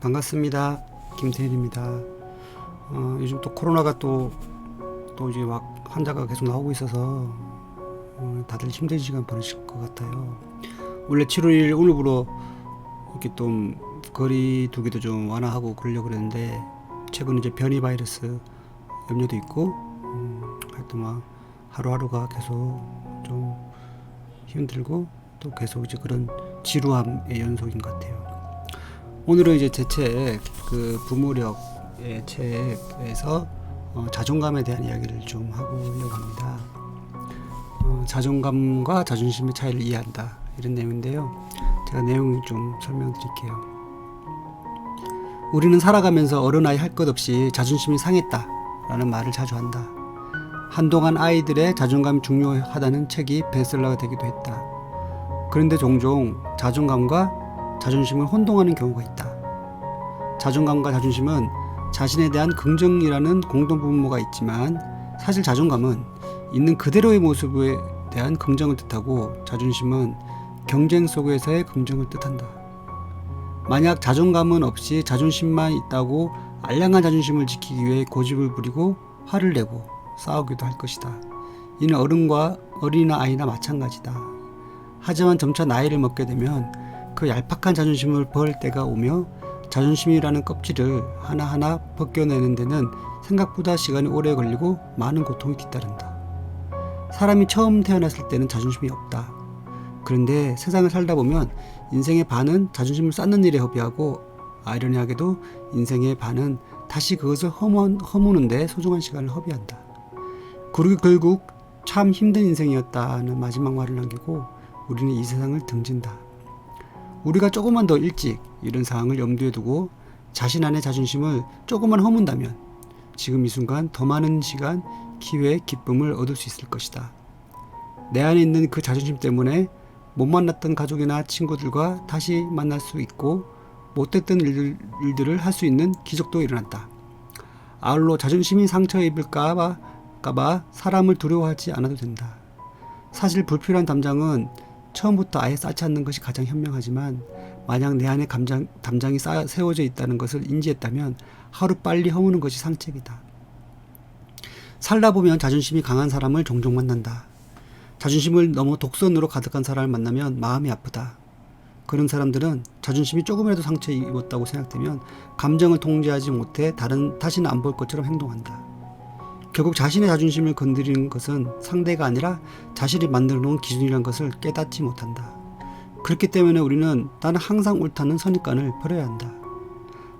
반갑습니다. 김태일입니다. 요즘 또 코로나가 또 이제 막 환자가 계속 나오고 있어서 다들 힘든 시간 보내실 것 같아요. 원래 7월 1일 오늘부로 이렇게 좀 거리 두기도 좀 완화하고 그러려고 그랬는데 최근 이제 변이 바이러스 염려도 있고 하여튼 막 하루하루가 계속 좀 힘들고 또 계속 이제 그런 지루함의 연속인 것 같아요. 오늘은 이제 제 책, 그 부모력의 책에서 자존감에 대한 이야기를 좀 하려고 합니다. 자존감과 자존심의 차이를 이해한다, 이런 내용인데요. 제가 내용을 좀 설명드릴게요. 우리는 살아가면서 어른아이 할 것 없이 자존심이 상했다 라는 말을 자주 한다. 한동안 아이들의 자존감이 중요하다는 책이 베스트셀러가 되기도 했다. 그런데 종종 자존감과 자존심을 혼동하는 경우가 있다. 자존감과 자존심은 자신에 대한 긍정이라는 공동 분모가 있지만 사실 자존감은 있는 그대로의 모습에 대한 긍정을 뜻하고 자존심은 경쟁 속에서의 긍정을 뜻한다. 만약 자존감은 없이 자존심만 있다고 알량한 자존심을 지키기 위해 고집을 부리고 화를 내고 싸우기도 할 것이다. 이는 어린이나 아이나 마찬가지다. 하지만 점차 나이를 먹게 되면 그 얄팍한 자존심을 벌 때가 오며 자존심이라는 껍질을 하나하나 벗겨내는 데는 생각보다 시간이 오래 걸리고 많은 고통이 뒤따른다. 사람이 처음 태어났을 때는 자존심이 없다. 그런데 세상을 살다 보면 인생의 반은 자존심을 쌓는 일에 허비하고 아이러니하게도 인생의 반은 다시 그것을 허무는데 소중한 시간을 허비한다. 그리고 결국 참 힘든 인생이었다는 마지막 말을 남기고 우리는 이 세상을 등진다. 우리가 조금만 더 일찍 이런 상황을 염두에 두고 자신 안의 자존심을 조금만 허문다면 지금 이 순간 더 많은 시간, 기회, 기쁨을 얻을 수 있을 것이다. 내 안에 있는 그 자존심 때문에 못 만났던 가족이나 친구들과 다시 만날 수 있고 못했던 일들을 할 수 있는 기적도 일어난다. 아울러 자존심이 상처 입을까봐 사람을 두려워하지 않아도 된다. 사실 불필요한 담장은 처음부터 아예 쌓지 않는 것이 가장 현명하지만 만약 내 안에 담장이 세워져 있다는 것을 인지했다면 하루빨리 허무는 것이 상책이다. 살다 보면 자존심이 강한 사람을 종종 만난다. 자존심을 너무 독선으로 가득한 사람을 만나면 마음이 아프다. 그런 사람들은 자존심이 조금이라도 상처 입었다고 생각되면 감정을 통제하지 못해 다시는 안 볼 것처럼 행동한다. 결국 자신의 자존심을 건드리는 것은 상대가 아니라 자신이 만들어 놓은 기준이라는 것을 깨닫지 못한다. 그렇기 때문에 우리는 나는 항상 옳다는 선입관을 버려야 한다.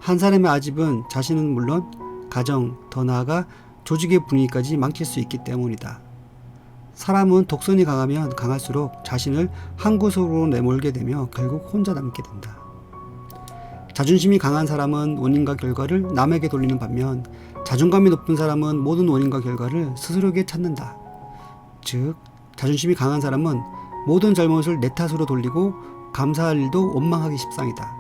한 사람의 아집은 자신은 물론 가정, 더 나아가 조직의 분위기까지 망칠 수 있기 때문이다. 사람은 독선이 강하면 강할수록 자신을 한 구석으로 내몰게 되며 결국 혼자 남게 된다. 자존심이 강한 사람은 원인과 결과를 남에게 돌리는 반면 자존감이 높은 사람은 모든 원인과 결과를 스스로에게 찾는다. 즉, 자존심이 강한 사람은 모든 잘못을 내 탓으로 돌리고 감사할 일도 원망하기 십상이다.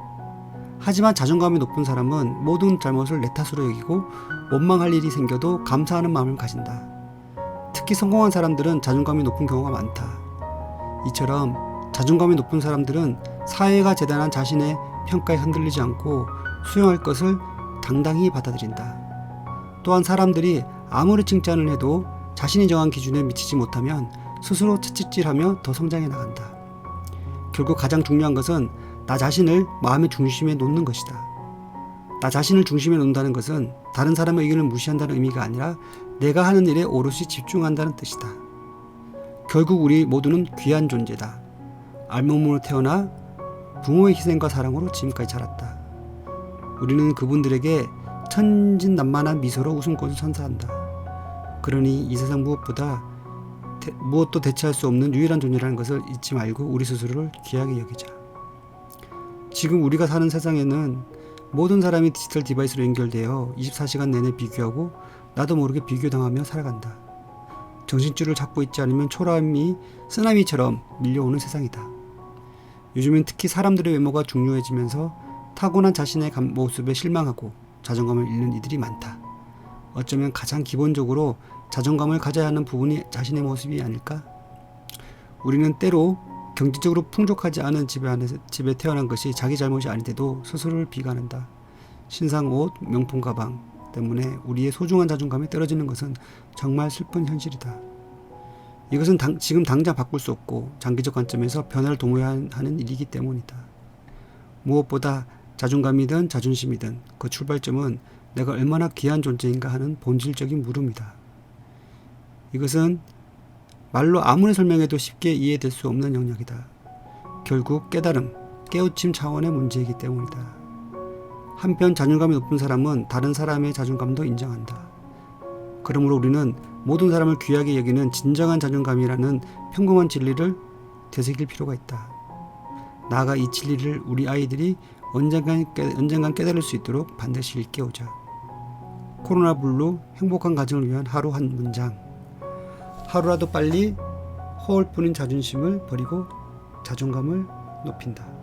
하지만 자존감이 높은 사람은 모든 잘못을 내 탓으로 여기고 원망할 일이 생겨도 감사하는 마음을 가진다. 특히 성공한 사람들은 자존감이 높은 경우가 많다. 이처럼 자존감이 높은 사람들은 사회가 제단한 자신의 평가에 흔들리지 않고 수용할 것을 당당히 받아들인다. 또한 사람들이 아무리 칭찬을 해도 자신이 정한 기준에 미치지 못하면 스스로 채찍질하며 더 성장해 나간다. 결국 가장 중요한 것은 나 자신을 마음의 중심에 놓는 것이다. 나 자신을 중심에 놓는다는 것은 다른 사람의 의견을 무시한다는 의미가 아니라 내가 하는 일에 오롯이 집중한다는 뜻이다. 결국 우리 모두는 귀한 존재다. 알몸으로 태어나 부모의 희생과 사랑으로 지금까지 자랐다. 우리는 그분들에게 천진난만한 미소로 웃음꽃을 선사한다. 그러니 이 세상 무엇도 대체할 수 없는 유일한 존재라는 것을 잊지 말고 우리 스스로를 귀하게 여기자. 지금 우리가 사는 세상에는 모든 사람이 디지털 디바이스로 연결되어 24시간 내내 비교하고 나도 모르게 비교당하며 살아간다. 정신줄을 잡고 있지 않으면 초라함이 쓰나미처럼 밀려오는 세상이다. 요즘엔 특히 사람들의 외모가 중요해지면서 타고난 자신의 모습에 실망하고 자존감을 잃는 이들이 많다. 어쩌면 가장 기본적으로 자존감을 가져야 하는 부분이 자신의 모습이 아닐까? 우리는 때로 경제적으로 풍족하지 않은 집에 태어난 것이 자기 잘못이 아닌데도 스스로를 비관한다. 신상 옷, 명품 가방 때문에 우리의 소중한 자존감이 떨어지는 것은 정말 슬픈 현실이다. 이것은 지금 당장 바꿀 수 없고 장기적 관점에서 변화를 도모해야 하는 일이기 때문이다. 무엇보다 자존감이든 자존심이든 그 출발점은 내가 얼마나 귀한 존재인가 하는 본질적인 물음이다. 이것은 말로 아무리 설명해도 쉽게 이해될 수 없는 영역이다. 결국 깨달음, 깨우침 차원의 문제이기 때문이다. 한편 자존감이 높은 사람은 다른 사람의 자존감도 인정한다. 그러므로 우리는 모든 사람을 귀하게 여기는 진정한 자존감이라는 평범한 진리를 되새길 필요가 있다. 나아가 이 진리를 우리 아이들이 언젠간 깨달을 수 있도록 반드시 일깨우자. 코로나 블루 행복한 가정을 위한 하루 한 문장. 하루라도 빨리 허울 뿐인 자존심을 버리고 자존감을 높인다.